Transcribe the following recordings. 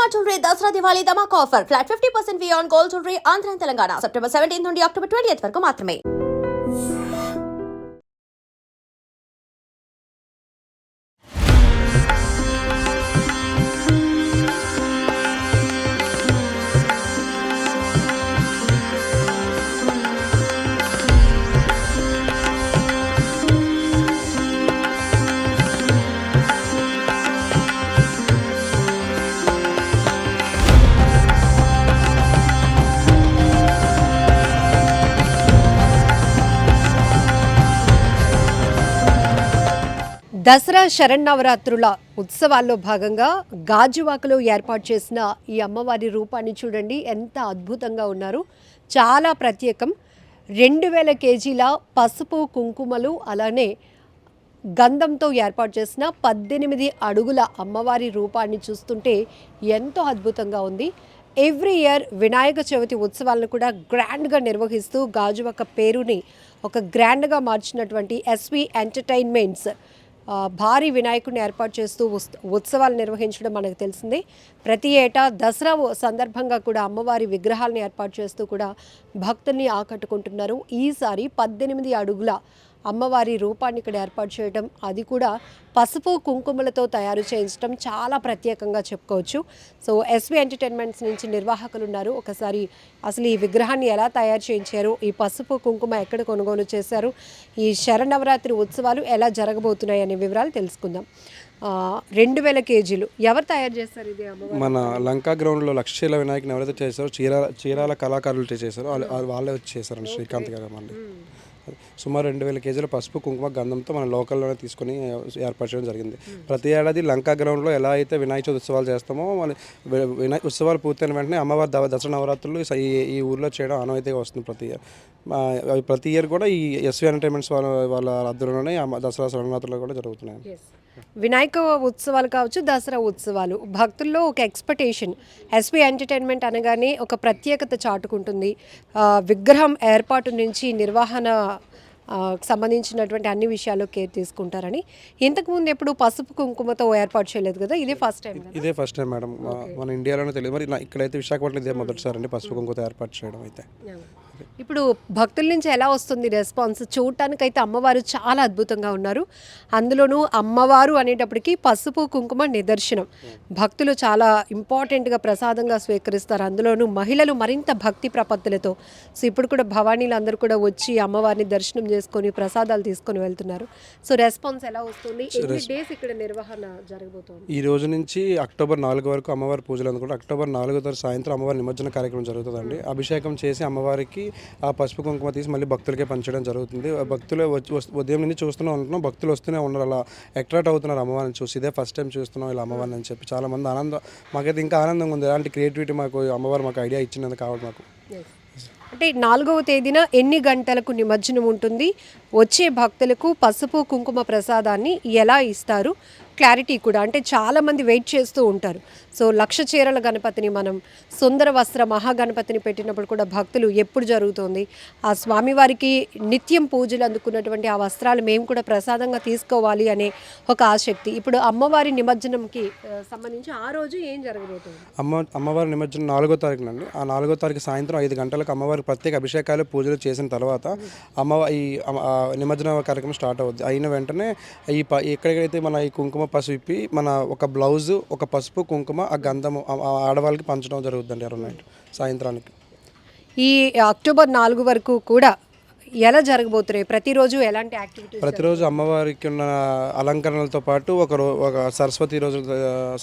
Kusuma Jewelry Dasra Diwali Dhamak offer. Flat 50% fee on gold jewelry Andhra and Telangana. September 17th నుండి October 20th వరకు మాత్రమే. దసరా శరన్నవరాత్రుల ఉత్సవాల్లో భాగంగా గాజువాకలో ఏర్పాటు చేసిన ఈ అమ్మవారి రూపాన్ని చూడండి, ఎంత అద్భుతంగా ఉన్నారు. చాలా ప్రత్యేకం. 2000 కేజీల పసుపు కుంకుమలు అలానే గంధంతో ఏర్పాటు చేసిన 18 అడుగుల అమ్మవారి రూపాన్ని చూస్తుంటే ఎంతో అద్భుతంగా ఉంది. ఎవ్రీ ఇయర్ వినాయక చవితి ఉత్సవాలను కూడా గ్రాండ్గా నిర్వహిస్తూ గాజువాక పేరుని ఒక గ్రాండ్గా మార్చినటువంటి ఎస్వి ఎంటర్టైన్మెంట్స్ భారీ వినాయకుడిని ఏర్పాటు చేస్తూ ఉత్సవాలు నిర్వహించడం మనకు తెలిసిందే. ప్రతి ఏటా దసరా సందర్భంగా కూడా అమ్మవారి విగ్రహాలను ఏర్పాటు చేస్తూ కూడా భక్తుల్ని ఆకట్టుకుంటున్నారు. ఈసారి 18 అడుగుల అమ్మవారి రూపాన్ని ఇక్కడ ఏర్పాటు చేయడం, అది కూడా పసుపు కుంకుమలతో తయారు చేయించడం చాలా ప్రత్యేకంగా చెప్పుకోవచ్చు. సో ఎస్వి ఎంటర్టైన్మెంట్స్ నుంచి నిర్వాహకులు ఉన్నారు. ఒకసారి అసలు ఈ విగ్రహాన్ని ఎలా తయారు చేయించారు, ఈ పసుపు కుంకుమ ఎక్కడ కొనుగోలు చేశారు, ఈ శరన్నవరాత్రి ఉత్సవాలు ఎలా జరగబోతున్నాయి అనే వివరాలు తెలుసుకుందాం. 2000 కేజీలు ఎవరు తయారు చేస్తారు? ఇది మన లంకా గ్రౌండ్లో లక్షల వినాయకుని ఎవరైతే చేశారో చీరాల కళాకారులు చేశారో వాళ్ళే వచ్చి చేశారండి. శ్రీకాంత్ గారు మళ్ళీ సుమారు 2000 కేజీల పసుపు కుంకుమ గంధంతో మన లోకల్లోనే తీసుకొని ఏర్పాటు చేయడం జరిగింది. ప్రతి ఏడాది లంకా గ్రౌండ్లో ఎలా అయితే వినాయక చవితి ఉత్సవాలు చేస్తామో వినాయక ఉత్సవాలు పూర్తయిన వెంటనే అమ్మవారి దసరా నవరాత్రులు ఈ ఊర్లో చేయడం ఆనవాయితీగా వస్తుంది ప్రతి ఇయర్. ప్రతి ఇయర్ కూడా ఈ ఎస్వి ఎంటర్టైన్మెంట్స్ వాళ్ళ ఆధ్వర్యంలోనే దసరా నవరాత్రులు కూడా జరుగుతున్నాయి. వినాయక ఉత్సవాలు కావచ్చు, దసరా ఉత్సవాలు, భక్తుల్లో ఒక ఎక్స్పెక్టేషన్. ఎస్వి ఎంటర్టైన్మెంట్ అనగానే ఒక ప్రత్యేకత చాటుకుంటుంది. విగ్రహం ఏర్పాటు నుంచి నిర్వహణ సంబంధించినటువంటి అన్ని విషయాల్లో కేర్ తీసుకుంటారని. ఇంతకుముందు ఎప్పుడు పసుపు కుంకుమతో ఏర్పాటు చేయలేదు కదా, ఇదే ఫస్ట్ టైం? ఇదే ఫస్ట్ టైం మేడం, మన ఇండియాలోనే తెలియదు. మరి ఇక్కడైతే విశాఖపట్నం ఇదే మొదటిసారి అండి పసుపు కుంకుమతో ఏర్పాటు చేయడం. అయితే ఇప్పుడు భక్తుల నుంచి ఎలా వస్తుంది రెస్పాన్స్? చూడటానికైతే అమ్మవారు చాలా అద్భుతంగా ఉన్నారు. అందులోనూ అమ్మవారు అనేటప్పటికీ పసుపు కుంకుమ నిదర్శనం. భక్తులు చాలా ఇంపార్టెంట్గా ప్రసాదంగా స్వీకరిస్తారు. అందులోనూ మహిళలు మరింత భక్తి ప్రపత్తులతో. సో ఇప్పుడు కూడా భవానీలు అందరూ కూడా వచ్చి అమ్మవారిని దర్శనం చేసుకొని ప్రసాదాలు తీసుకొని వెళ్తున్నారు. సో రెస్పాన్స్ ఎలా వస్తుంది? ఎన్ని డేస్ ఇక్కడ నిర్వహణ జరగబోతోంది? ఈ రోజు నుంచి అక్టోబర్ 4 వరకు అమ్మవారి పూజలు అందుకుంటే అక్టోబర్ 4 తారీఖు సాయంత్రం అమ్మవారి నిమజ్జన కార్యక్రమం జరుగుతుందండి. అభిషేకం చేసి అమ్మవారికి ఆ పసుపు కుంకుమ తీసి మళ్ళీ భక్తులకే పంచడం జరుగుతుంది. భక్తులు ఉదయం నుంచి చూస్తూనే ఉంటున్నాం, భక్తులు వస్తూనే ఉన్నారు, అలా అట్రాక్ట్ అవుతున్నారు అమ్మవారిని చూసి. ఇదే ఫస్ట్ టైం చూస్తున్నాం ఇలా అమ్మవారిని అని చెప్పి చాలా మంది ఆనందం. మాకైతే ఇంకా ఆనందంగా ఉంది. ఎలాంటి క్రియేటివిటీ అమ్మవారు మాకు ఐడియా ఇచ్చినందుకు కావాలి మాకు. అంటే 4వ తేదీన ఎన్ని గంటలకు నిమజ్జనం ఉంటుంది, వచ్చే భక్తులకు పసుపు కుంకుమ ప్రసాదాన్ని ఎలా ఇస్తారు, క్లారిటీ కూడా. అంటే చాలామంది వెయిట్ చేస్తూ ఉంటారు. సో 1,00,000 చీరల గణపతిని మనం సుందర వస్త్ర మహాగణపతిని పెట్టినప్పుడు కూడా భక్తులు ఎప్పుడు జరుగుతుంది, ఆ స్వామివారికి నిత్యం పూజలు అందుకున్నటువంటి ఆ వస్త్రాలు మేము కూడా ప్రసాదంగా తీసుకోవాలి అనే ఒక ఆసక్తి. ఇప్పుడు అమ్మవారి నిమజ్జనంకి సంబంధించి ఆ రోజు ఏం జరగబోతుంది? అమ్మవారి నిమజ్జనం 4వ తారీఖునండి. ఆ 4వ తారీఖు సాయంత్రం 5 గంటలకు అమ్మవారికి ప్రత్యేక అభిషేకాలు పూజలు చేసిన తర్వాత ఈ నిమజ్జన కార్యక్రమం స్టార్ట్ అవుద్ది. అయిన వెంటనే ఎక్కడైతే మన ఈ కుంకుమ పసుపు ఇప్పి మన ఒక బ్లౌజు, ఒక పసుపు కుంకుమ, ఆ గంధము ఆడవాళ్ళకి పంచడం జరుగుతుందండి. 2 నైట్ సాయంత్రానికి. ఈ అక్టోబర్ 4 వరకు కూడా ఎలా జరగబోతున్నాయి? ప్రతిరోజు ఎలాంటి యాక్టివిటీస్? ప్రతిరోజు అమ్మవారికి ఉన్న అలంకరణలతో పాటు ఒక సరస్వతి రోజు,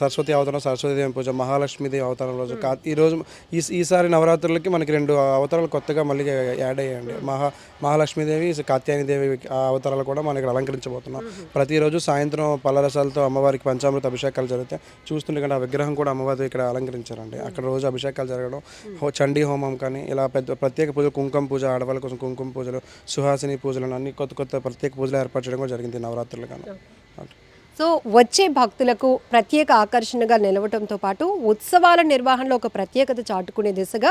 సరస్వతి అవతారం, సరస్వతీదేవి పూజ, మహాలక్ష్మీదేవి అవతారం రోజు. ఈరోజు ఈసారి నవరాత్రులకి మనకి 2 అవతారాలు కొత్తగా మళ్ళీ యాడ్ అయ్యాయండి. మహాలక్ష్మీదేవి, కాత్యాయనిదేవి అవతారాలు కూడా మనకి అలంకరించబోతున్నాం. ప్రతిరోజు సాయంత్రం పల్లరసాలతో అమ్మవారికి పంచామృత అభిషేకాలు జరుగుతాయి. చూస్తుంటే ఆ విగ్రహం కూడా అమ్మవారి ఇక్కడ అలంకరించారండి. అక్కడ రోజు అభిషేకాలు జరగడం, చండీ హోమం కానీ ఇలా ప్రత్యేక పూజలు, కుంకుమ పూజ, ఆడవాళ్ళ కోసం కుంకుమ పూజలు, సుహాసిని పూజలను అన్ని కొత్త ప్రత్యేక పూజలు ఏర్పాటు చేయడం కూడా జరిగింది నవరాత్రులు కానీ. సో సో వచ్చే భక్తులకు ప్రత్యేక ఆకర్షణగా నిలవటంతో పాటు ఉత్సవాల నిర్వహణలో ఒక ప్రత్యేకత చాటుకునే దిశగా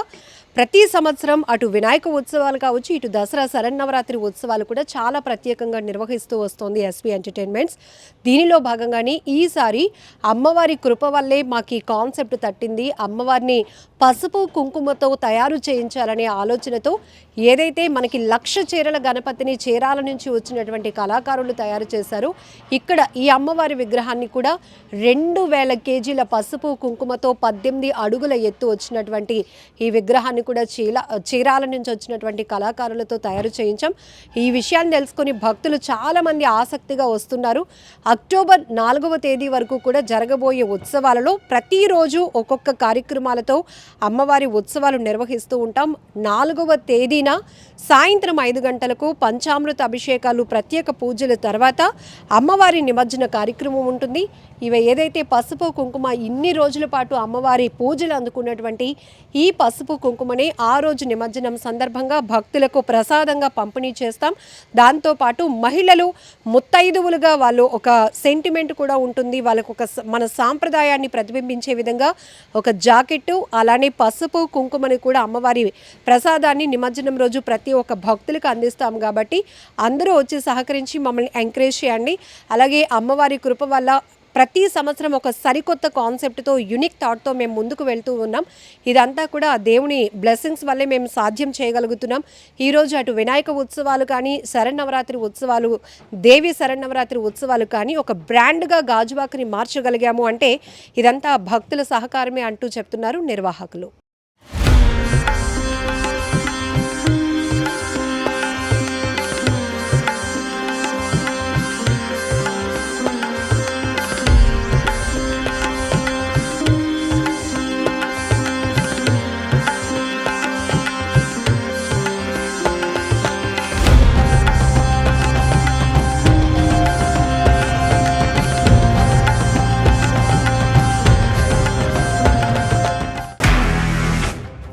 ప్రతి సంవత్సరం అటు వినాయక ఉత్సవాలు కావచ్చు, ఇటు దసరా శరన్నవరాత్రి ఉత్సవాలు కూడా చాలా ప్రత్యేకంగా నిర్వహిస్తూ వస్తోంది ఎస్పీ ఎంటర్టైన్మెంట్స్. దీనిలో భాగంగానే ఈసారి అమ్మవారి కృప వల్లే మాకు ఈ కాన్సెప్ట్ తట్టింది. అమ్మవారిని పసుపు కుంకుమతో తయారు చేయించాలనే ఆలోచనతో ఏదైతే మనకి 1,00,000 చీరల గణపతిని చీరాల నుంచి వచ్చినటువంటి కళాకారులు తయారు చేశారు. ఇక్కడ ఈ అమ్మవారి విగ్రహాన్ని కూడా 2,000 కేజీల పసుపు కుంకుమతో 18 అడుగుల ఎత్తు వచ్చినటువంటి ఈ విగ్రహాన్ని కూడా చీరాల నుంచి వచ్చినటువంటి కళాకారులతో తయారు చేయించాం. ఈ విషయాన్ని తెలుసుకొని భక్తులు చాలామంది ఆసక్తిగా వస్తున్నారు. అక్టోబర్ 4వ తేదీ వరకు కూడా జరగబోయే ఉత్సవాలలో ప్రతిరోజు ఒక్కొక్క కార్యక్రమాలతో అమ్మవారి ఉత్సవాలు నిర్వహిస్తూ ఉంటాం. 4వ తేదీన సాయంత్రం 5 గంటలకు పంచామృత అభిషేకాలు, ప్రత్యేక పూజల తర్వాత అమ్మవారి నిమజ్జన కార్యక్రమం ఉంటుంది. ఇవి ఏదైతే పసుపు కుంకుమ ఇన్ని రోజుల పాటు అమ్మవారి పూజలు అందుకున్నటువంటి ఈ పసుపు కుంకుమని ఆ రోజు నిమజ్జనం సందర్భంగా భక్తులకు ప్రసాదంగా పంపిణీ చేస్తాం. దాంతోపాటు మహిళలు ముత్తైదువులుగా వాళ్ళు ఒక సెంటిమెంట్ కూడా ఉంటుంది. వాళ్ళకు ఒక మన సాంప్రదాయాన్ని ప్రతిబింబించే విధంగా ఒక జాకెట్టు, అలానే పసుపు కుంకుమని కూడా అమ్మవారి ప్రసాదాన్ని నిమజ్జనం రోజు ప్రతి ఒక్క భక్తులకు అందిస్తాం. కాబట్టి అందరూ వచ్చి సహకరించి మమ్మల్ని ఎంకరేజ్ చేయండి. అలాగే అమ్మవారి కృప వల్ల ప్రతి సంవత్సరం ఒక సరికొత్త కాన్సెప్ట్తో, యూనిక్ థాట్తో మేము ముందుకు వెళ్తూ ఉన్నాం. ఇదంతా కూడా దేవుని బ్లెస్సింగ్స్ వల్లే మేము సాధ్యం చేయగలుగుతున్నాం. ఈరోజు అటు వినాయక ఉత్సవాలు కానీ, శరన్నవరాత్రి ఉత్సవాలు, దేవి శరన్నవరాత్రి ఉత్సవాలు కానీ ఒక బ్రాండ్గా గాజువాకని మార్చగలిగాము అంటే ఇదంతా భక్తుల సహకారమే అంటూ చెప్తున్నారు నిర్వాహకులు.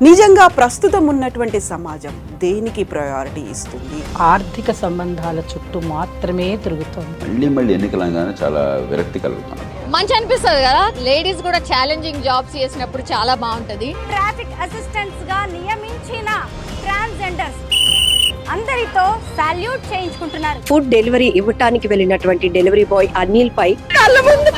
నిజంగా ప్రస్తుతం ఉన్నటువంటి సమాజం దేనికి ప్రయారిటీ ఇస్తుంది? ఆర్థిక సంబంధాల చుట్టూ మాత్రమే తిరుగుతుంది. మళ్ళీ ఎన్నికలంగానే చాలా విరక్తి కలుగుతాను. మంచి అనిపిస్తుంది కదా, లేడీస్ కూడా ఛాలెంజింగ్ జాబ్స్ చేసినప్పుడు చాలా బాగుంటది. ట్రాఫిక్ అసిస్టెంట్స్ గా నియమించిన ట్రాన్స్జెండర్స్ అందరితో సాల్యూట్ చేయించుకుంటున్నారు. ఫుడ్ డెలివరీ ఇవ్వటానికి వెళ్ళినటువంటి డెలివరీ బాయ్ అనిల్ పై కళ్ళ ముందు